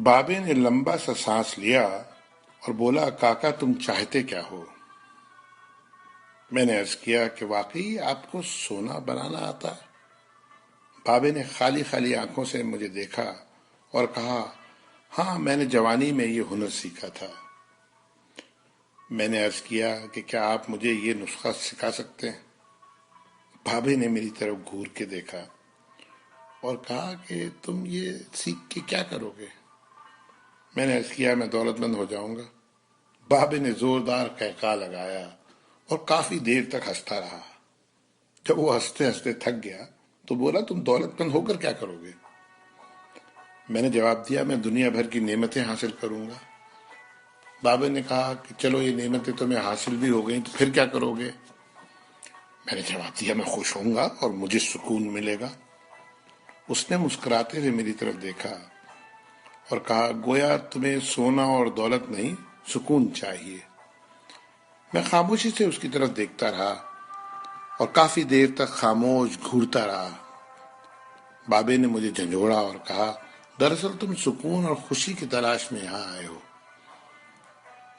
بابے نے لمبا سا سانس لیا اور بولا، کاکا تم چاہتے کیا ہو؟ میں نے عرض کیا کہ واقعی آپ کو سونا بنانا آتا ہے؟ بابے نے خالی خالی آنکھوں سے مجھے دیکھا اور کہا، ہاں میں نے جوانی میں یہ ہنر سیکھا تھا۔ میں نے عرض کیا کہ کیا آپ مجھے یہ نسخہ سکھا سکتے ہیں؟ بابے نے میری طرف گھور کے دیکھا اور کہا کہ تم یہ سیکھ کے کیا کرو گے؟ میں نے عرض کیا میں دولت مند ہو جاؤں گا۔ بابے نے زوردار قہقہہ لگایا اور کافی دیر تک ہنستا رہا۔ جب وہ ہنستے ہنستے تھک گیا تو بولا، تم دولت مند ہو کر کیا کرو گے؟ میں نے جواب دیا، میں دنیا بھر کی نعمتیں حاصل کروں گا۔ بابے نے کہا کہ چلو یہ نعمتیں تمہیں حاصل بھی ہو گئیں تو پھر کیا کرو گے؟ میں نے جواب دیا، میں خوش ہوں گا اور مجھے سکون ملے گا۔ اس نے مسکراتے ہوئے میری طرف دیکھا اور کہا، گویا تمہیں سونا اور دولت نہیں، سکون چاہیے۔ میں خاموشی سے اس کی طرف دیکھتا رہا اور کافی دیر تک خاموش گھورتا رہا۔ بابے نے مجھے جھنجھوڑا اور کہا، دراصل تم سکون اور خوشی کی تلاش میں یہاں آئے ہو۔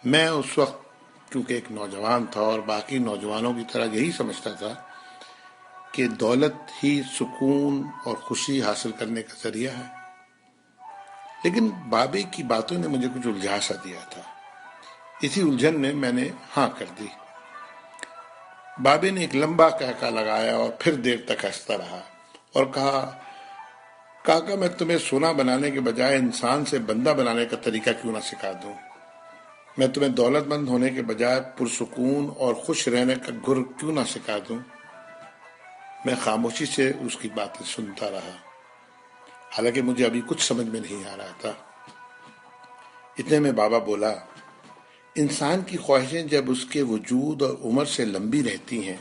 میں اس وقت کیونکہ ایک نوجوان تھا اور باقی نوجوانوں کی طرح یہی سمجھتا تھا کہ دولت ہی سکون اور خوشی حاصل کرنے کا ذریعہ ہے، لیکن بابے کی باتوں نے مجھے کچھ الجھا سا دیا تھا۔ اسی الجھن میں نے ہاں کر دی۔ بابے نے ایک لمبا قہقہہ لگایا اور پھر دیر تک ہنستا رہا اور کہا، کاکا میں تمہیں سونا بنانے کے بجائے انسان سے بندہ بنانے کا طریقہ کیوں نہ سکھا دوں؟ میں تمہیں دولت مند ہونے کے بجائے پرسکون اور خوش رہنے کا گر کیوں نہ سکھا دوں؟ میں خاموشی سے اس کی باتیں سنتا رہا، حالانکہ مجھے ابھی کچھ سمجھ میں نہیں آ رہا تھا۔ اتنے میں بابا بولا، انسان کی خواہشیں جب اس کے وجود اور عمر سے لمبی رہتی ہیں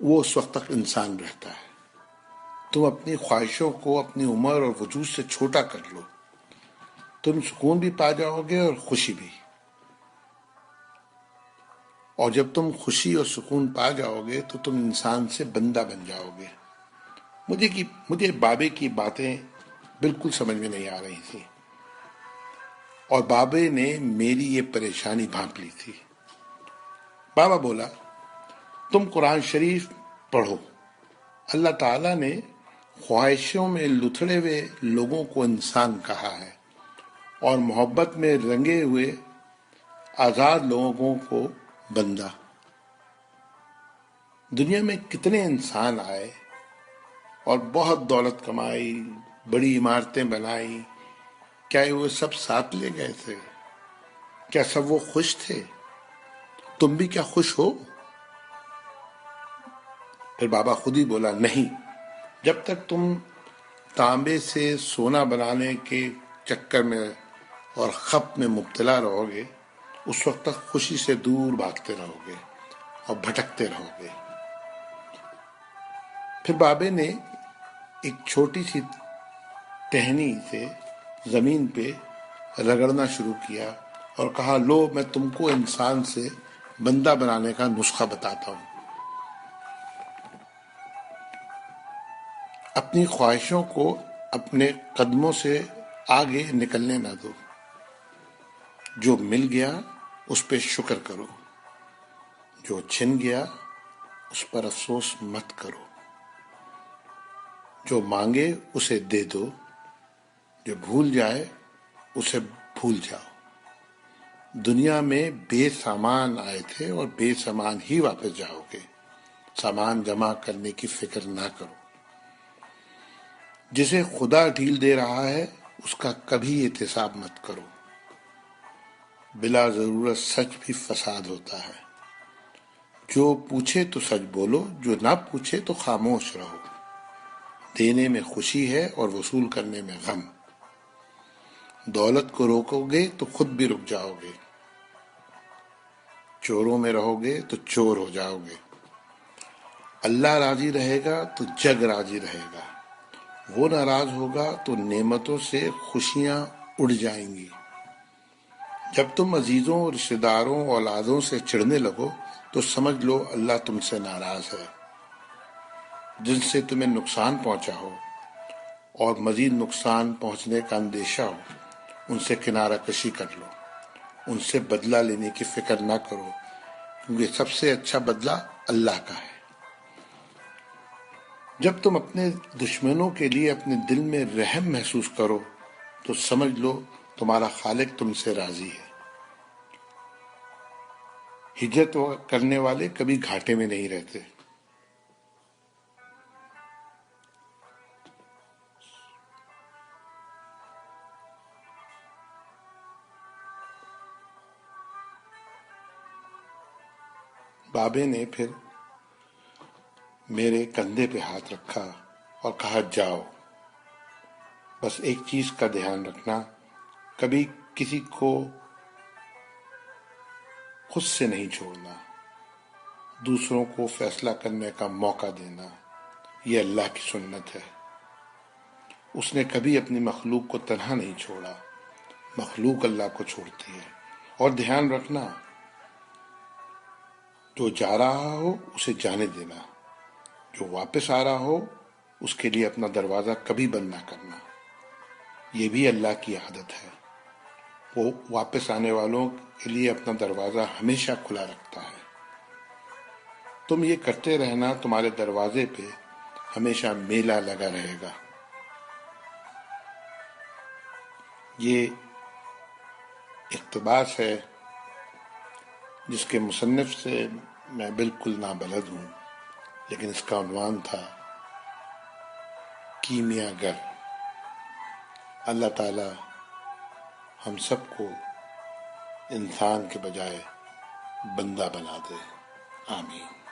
وہ اس وقت تک انسان رہتا ہے۔ تم اپنی خواہشوں کو اپنی عمر اور وجود سے چھوٹا کر لو، تم سکون بھی پا جاؤ گے اور خوشی بھی۔ اور جب تم خوشی اور سکون پا جاؤ گے تو تم انسان سے بندہ بن جاؤ گے۔ مجھے بابے کی باتیں بالکل سمجھ میں نہیں آ رہی تھی اور بابے نے میری یہ پریشانی بھانپ لی تھی۔ بابا بولا، تم قرآن شریف پڑھو۔ اللہ تعالیٰ نے خواہشوں میں لتھڑے ہوئے لوگوں کو انسان کہا ہے اور محبت میں رنگے ہوئے آزاد لوگوں کو بندہ۔ دنیا میں کتنے انسان آئے اور بہت دولت کمائی، بڑی عمارتیں بنائی، کیا وہ سب ساتھ لے گئے تھے؟ کیا سب وہ خوش تھے؟ تم بھی کیا خوش ہو؟ پھر بابا خود ہی بولا، نہیں، جب تک تم تانبے سے سونا بنانے کے چکر میں اور خپ میں مبتلا رہو گے اس وقت تک خوشی سے دور بھاگتے رہو گے اور بھٹکتے رہو گے۔ پھر بابے نے ایک چھوٹی سی ٹہنی سے زمین پہ رگڑنا شروع کیا اور کہا، لو میں تم کو انسان سے بندہ بنانے کا نسخہ بتاتا ہوں۔ اپنی خواہشوں کو اپنے قدموں سے آگے نکلنے نہ دو۔ جو مل گیا اس پہ شکر کرو، جو چھن گیا اس پر افسوس مت کرو۔ جو مانگے اسے دے دو، جو بھول جائے اسے بھول جاؤ۔ دنیا میں بے سامان آئے تھے اور بے سامان ہی واپس جاؤ گے۔ سامان جمع کرنے کی فکر نہ کرو۔ جسے خدا ڈھیل دے رہا ہے اس کا کبھی احتساب مت کرو۔ بلا ضرورت سچ بھی فساد ہوتا ہے۔ جو پوچھے تو سچ بولو، جو نہ پوچھے تو خاموش رہو۔ دینے میں خوشی ہے اور وصول کرنے میں غم۔ دولت کو روکو گے تو خود بھی رک جاؤ گے۔ چوروں میں رہو گے تو چور ہو جاؤ گے۔ اللہ راضی رہے گا تو جگ راضی رہے گا، وہ ناراض ہوگا تو نعمتوں سے خوشیاں اڑ جائیں گی۔ جب تم عزیزوں، رشتہ داروں، اولادوں سے چڑھنے لگو تو سمجھ لو اللہ تم سے ناراض ہے۔ جن سے تمہیں نقصان پہنچا ہو اور مزید نقصان پہنچنے کا اندیشہ ہو ان سے کنارہ کشی کر لو، ان سے بدلہ لینے کی فکر نہ کرو، کیونکہ سب سے اچھا بدلہ اللہ کا ہے۔ جب تم اپنے دشمنوں کے لیے اپنے دل میں رحم محسوس کرو تو سمجھ لو تمہارا خالق تم سے راضی ہے۔ ہجرت کرنے والے کبھی گھاٹے میں نہیں رہتے۔ بابے نے پھر میرے کندھے پہ ہاتھ رکھا اور کہا جاؤ، بس ایک چیز کا دھیان رکھنا، کبھی کسی کو خود سے نہیں چھوڑنا، دوسروں کو فیصلہ کرنے کا موقع دینا، یہ اللہ کی سنت ہے۔ اس نے کبھی اپنی مخلوق کو تنہا نہیں چھوڑا، مخلوق اللہ کو چھوڑتی ہے۔ اور دھیان رکھنا، جو جا رہا ہو اسے جانے دینا، جو واپس آ رہا ہو اس کے لیے اپنا دروازہ کبھی بند نہ کرنا، یہ بھی اللہ کی عادت ہے۔ وہ واپس آنے والوں کے لیے اپنا دروازہ ہمیشہ کھلا رکھتا ہے۔ تم یہ کرتے رہنا، تمہارے دروازے پہ ہمیشہ میلہ لگا رہے گا۔ یہ اقتباس ہے جس کے مصنف سے میں بالکل نابلد ہوں، لیکن اس کا عنوان تھا کیمیا گر۔ اللہ تعالی ہم سب کو انسان کے بجائے بندہ بنا دے، آمین۔